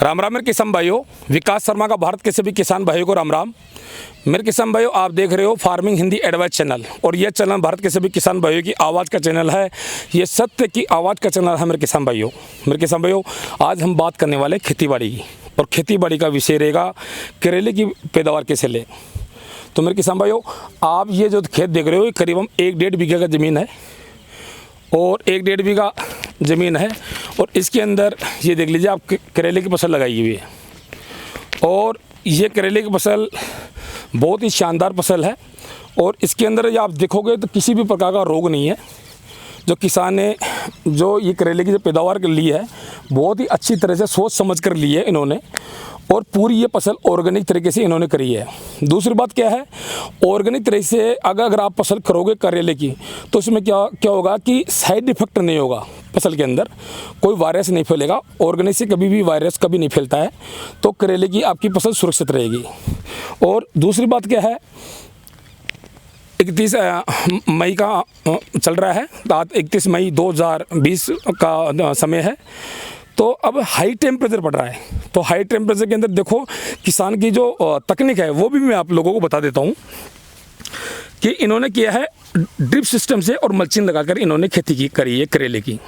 राम राम मेरे किसान भाइयों, विकास शर्मा का भारत के सभी किसान भाइयों को राम राम। मेरे किसान भाइयों, आप देख रहे हो फार्मिंग हिंदी एडवाइस चैनल, और यह चैनल भारत के सभी किसान भाइयों की आवाज़ का चैनल है। ये सत्य की आवाज़ का चैनल है। मेरे किसान भाइयों, आज हम बात करने वाले खेतीबाड़ी की, और खेतीबाड़ी का विषय रहेगा करेले की पैदावार कैसे ले। तो मेरे किसान भाइयों, आप ये जो खेत देख रहे हो, ये करीबन 1-1.5 बीघे का ज़मीन है, और 1-1.5 बीघा ज़मीन है, और इसके अंदर ये देख लीजिए आप करेले की फसल लगाई हुई है। और ये करेले की फसल बहुत ही शानदार फसल है, और इसके अंदर ये आप देखोगे तो किसी भी प्रकार का रोग नहीं है। जो किसान ने जो ये करेले की जो पैदावार कर ली है, बहुत ही अच्छी तरह से सोच समझ कर ली है इन्होंने, और पूरी ये फसल ऑर्गेनिक तरीके से इन्होंने करी है। दूसरी बात क्या है, ऑर्गेनिक तरीके से अगर आप फसल करोगे करेले की, तो उसमें क्या होगा कि साइड इफेक्ट नहीं होगा। फसल के अंदर कोई वायरस नहीं फैलेगा। ऑर्गेनिक से कभी भी वायरस कभी नहीं फैलता है, तो करेले की आपकी फसल सुरक्षित रहेगी। और दूसरी बात क्या है, 31 मई का चल रहा है, 31 मई 2020 का समय है। तो अब हाई टेम्परेचर पड़ रहा है, तो हाई टेम्परेचर के अंदर देखो किसान की जो तकनीक है वो भी मैं आप लोगों को बता देता हूँ कि इन्होंने किया है ड्रिप सिस्टम से और मल्चिंग लगाकर इन्होंने खेती करी है करेले की।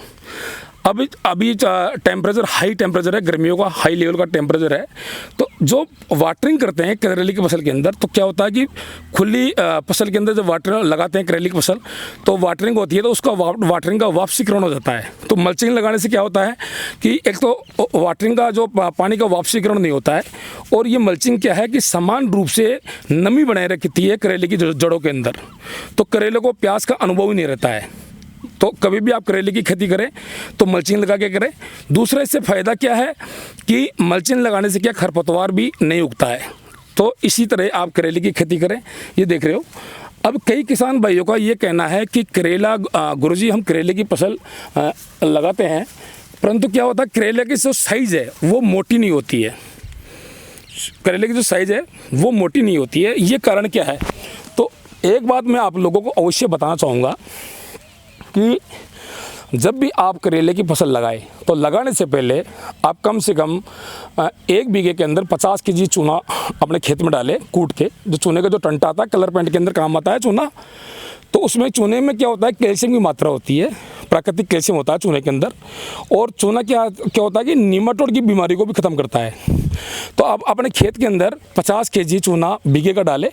अभी टेम्परेचर हाई टेम्परेचर है, गर्मियों का हाई लेवल का टेम्परेचर है। तो जो वाटरिंग करते हैं करेले की फसल के अंदर, तो क्या होता है कि खुली फसल के अंदर जब वाटर लगाते हैं करेले की फसल, तो वाटरिंग होती है, तो उसका वाटरिंग का वापसीकरण हो जाता है। तो मल्चिंग लगाने से क्या होता है कि एक तो वाटरिंग का जो पानी का वापसीकरण नहीं होता है, और ये मल्चिंग क्या है कि समान रूप से नमी बनाए रखती है करेले की जड़ों के अंदर, तो करेले को प्यास का अनुभव ही नहीं रहता है। तो कभी भी आप करेले की खेती करें तो मल्चिंग लगा के करें। दूसरा इससे फ़ायदा क्या है कि मल्चिंग लगाने से क्या खरपतवार भी नहीं उगता है। तो इसी तरह आप करेले की खेती करें। ये देख रहे हो, अब कई किसान भाइयों का ये कहना है कि करेला गुरुजी हम करेले की फसल लगाते हैं, परंतु क्या होता है करेले की जो साइज़ है वो मोटी नहीं होती है। करेले की जो साइज़ है वो मोटी नहीं होती है। ये कारण क्या है, तो एक बात मैं आप लोगों को अवश्य बताना चाहूँगा कि जब भी आप करेले की फसल लगाएं, तो लगाने से पहले आप कम से कम 1 बीघे के अंदर 50 केजी चूना अपने खेत में डालें कूट के। जो चूने का जो टंटा आता है, कलर पेंट के अंदर काम आता है चूना, तो उसमें चूने में क्या होता है कैल्शियम की मात्रा होती है, प्राकृतिक कैल्शियम होता है चूने के अंदर। और चूना क्या होता है कि निमाटोड की बीमारी को भी ख़त्म करता है। तो आप अपने खेत के अंदर 50 केजी चूना बीघे का डालें।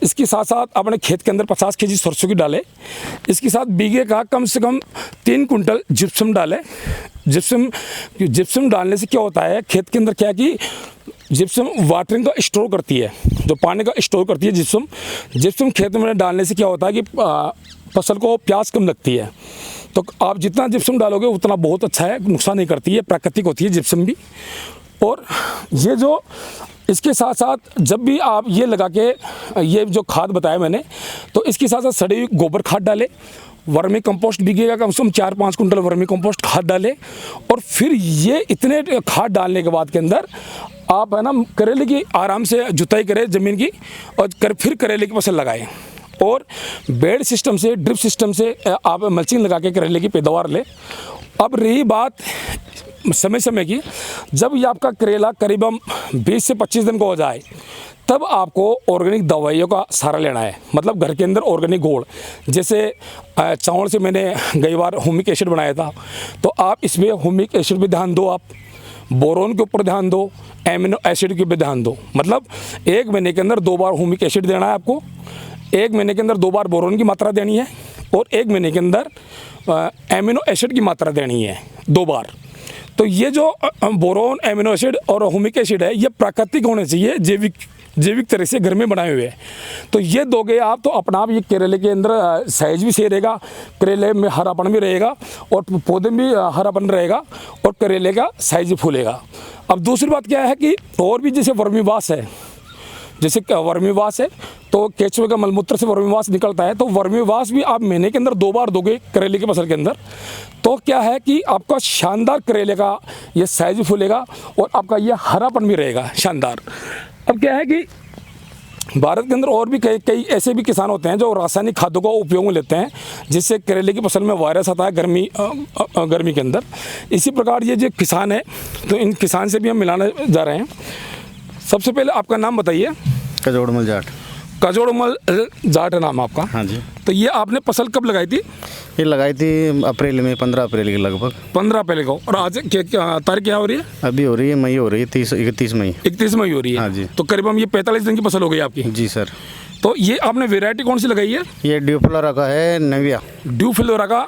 इसके साथ साथ अपने खेत के अंदर 50 केजी सरसों की डालें। इसके साथ बीघे का कम से कम 3 कुंटल जिप्सम डालें। जिप्सम डालने से क्या होता है, खेत के अंदर क्या है कि जिप्सम वाटरिंग का स्टोर करती है, जो पानी का स्टोर करती है जिप्सम खेत में डालने से क्या होता है कि फसल को प्यास कम लगती है। तो आप जितना जिप्सम डालोगे उतना बहुत अच्छा है, नुकसान नहीं करती है, प्राकृतिक होती है जिप्सम भी। और ये जो इसके साथ साथ जब भी आप ये लगा के ये जो खाद बताया मैंने, तो इसके साथ साथ सड़ी हुई गोबर खाद डालें। वर्मी कंपोस्ट बिकेगा, कम से कम 4-5 कुंटल वर्मी कंपोस्ट खाद डालें। और फिर ये इतने खाद डालने के बाद के अंदर आप है ना करेले की आराम से जुताई करें ज़मीन की, और फिर करेले की फसल लगाएं। और बेड सिस्टम से ड्रिप सिस्टम से आप मल्चिंग लगा के करेले की पैदावार लें। अब रही बात समय की, जब ये आपका करेला करीबन 20 से 25 दिन का हो जाए, तब आपको ऑर्गेनिक दवाइयों का सहारा लेना है। मतलब घर के अंदर ऑर्गेनिक घोल, जैसे चावल से मैंने कई बार ह्यूमिक एसिड बनाया था, तो आप इसमें ह्यूमिक एसिड पे ध्यान दो, आप बोरोन के ऊपर ध्यान दो, एमिनो एसिड के ऊपर ध्यान दो। मतलब 1 महीने के अंदर 2 बार ह्यूमिक एसिड देना है आपको, 1 महीने के अंदर 2 बार बोरोन की मात्रा देनी है, और 1 महीने के अंदर एमिनो एसिड की मात्रा देनी है 2 बार। तो ये जो बोरोन, एमिनो एसिड और ह्यूमिक एसिड है, ये प्राकृतिक होने चाहिए, जैविक तरह से घर में बनाए हुए हैं। तो ये दोगे आप, तो अपना आप ये करेले के अंदर साइज भी सही रहेगा, करेले में हरापन भी रहेगा, और पौधे में भी हरापन रहेगा, और करेले का साइज भी फूलेगा। अब दूसरी बात क्या है कि और भी जैसे वर्मीवास है, तो केचुए का मलमूत्र से वर्मीवास निकलता है, तो वर्मीवास भी आप महीने के अंदर 2 बार दोगे करेले की फसल के अंदर, तो क्या है कि आपका शानदार करेले का ये साइज भी फूलेगा, और आपका ये हरापन भी रहेगा शानदार। अब क्या है कि भारत के अंदर और भी कई ऐसे भी किसान होते हैं जो रासायनिक खादों का उपयोग में लेते हैं, जिससे करेले की फसल में वायरस आता है गर्मी के अंदर। इसी प्रकार ये जो किसान है, तो इन किसान से भी हम मिलाने जा रहे हैं। सबसे पहले आपका नाम बताइए। कजोड़मल जाट। कजोड़मल जाट है नाम आपका? हाँ जी। तो ये आपने फसल कब लगाई थी? ये लगाई थी अप्रैल में, 15 अप्रैल के लगभग। 15 अप्रैल को। और आज क्या तारीख क्या हो रही है? अभी हो रही है मई, हो रही है 31 मई। 31 मई हो रही है। हाँ जी। तो करीबन ये 45 दिन की फसल हो गई आपकी? जी सर। तो ये आपने वेराइटी कौन सी लगाई है? ये ड्यूफ्लोरा का है, नव्या। ड्यूफ्लोरा का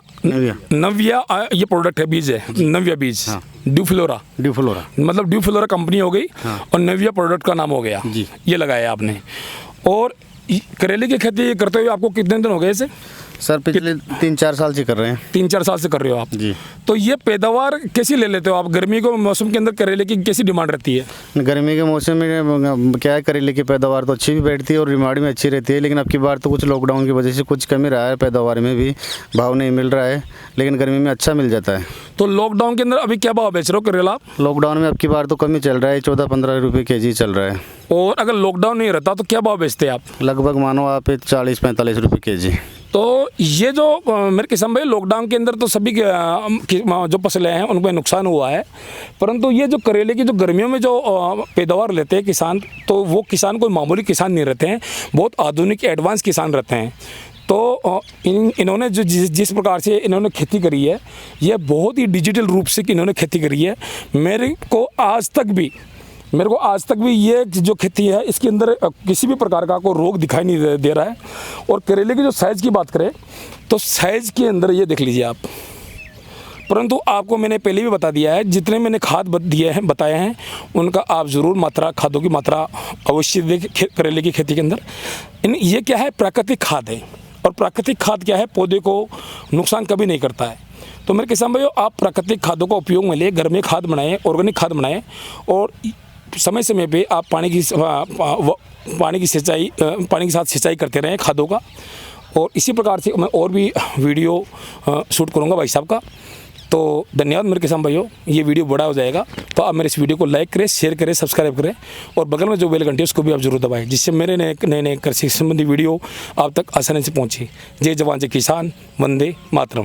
नव्या ये प्रोडक्ट है, बीज है। नव्या बीज। हाँ। ड्यूफ्लोरा मतलब ड्यूफ्लोरा कंपनी हो गई। हाँ। और नव्या प्रोडक्ट का नाम हो गया जी। ये लगाया आपने। और करेले की खेती करते हुए आपको कितने दिन हो गए इसे? सर पिछले 3-4 साल से कर रहे हैं। 3-4 साल से कर रहे हो आप जी। तो ये पैदावार कैसी ले लेते हो आप? गर्मी के मौसम के अंदर करेले की कैसी डिमांड रहती है? गर्मी के मौसम में क्या है, करेले की पैदावार तो अच्छी भी बैठती है और डिमांड में अच्छी रहती है, लेकिन अब की बार तो कुछ लॉकडाउन की वजह से कुछ कमी रहा है, पैदावार में भी भाव नहीं मिल रहा है, लेकिन गर्मी में अच्छा मिल जाता है। तो लॉकडाउन के अंदर अभी क्या भाव बेच रहे हो करेला आप? लॉकडाउन में अब की बार तो कम ही चल रहा है, 14-15 रुपये kg चल रहा है। और अगर लॉकडाउन नहीं रहता तो क्या भाव बेचते आप? लगभग मानो आप 40-45 रुपये kg। तो ये जो मेरे किसान भाई, लॉकडाउन के अंदर तो सभी जो फसलें हैं उनमें नुकसान हुआ है, परंतु ये जो करेले की जो गर्मियों में जो पैदावार लेते हैं किसान, तो वो किसान कोई मामूली किसान नहीं रहते हैं, बहुत आधुनिक एडवांस किसान रहते हैं। तो इन्होंने जो जिस प्रकार से इन्होंने खेती करी है, ये बहुत ही डिजिटल रूप से इन्होंने खेती करी है। मेरे को आज तक भी ये जो खेती है, इसके अंदर किसी भी प्रकार का कोई रोग दिखाई नहीं दे रहा है। और करेले की जो साइज़ की बात करें तो साइज़ के अंदर ये देख लीजिए आप। परंतु आपको मैंने पहले भी बता दिया है, जितने मैंने खाद बताए हैं उनका आप ज़रूर खादों की मात्रा अवश्य दें करेले की खेती के अंदर। ये क्या है, प्राकृतिक खाद है। और प्राकृतिक खाद क्या है, पौधे को नुकसान कभी नहीं करता है। तो मेरे किसान भाइयों, आप प्राकृतिक खादों का उपयोग में ले, घर में खाद बनाएं, ऑर्गेनिक खाद बनाएं, और समय समय पे आप पानी के साथ सिंचाई करते रहें खादों का। और इसी प्रकार से मैं और भी वीडियो शूट करूँगा भाई साहब का। तो धन्यवाद मेरे किसान भाइयों, ये वीडियो बड़ा हो जाएगा तो आप मेरे इस वीडियो को लाइक करें, शेयर करें, सब्सक्राइब करें, और बगल में जो बेल घंटी है उसको भी आप जरूर दबाएं, जिससे मेरे नए कृषि संबंधी वीडियो आप तक आसानी से पहुँचे। जय जवान जय किसान, वंदे मातरम।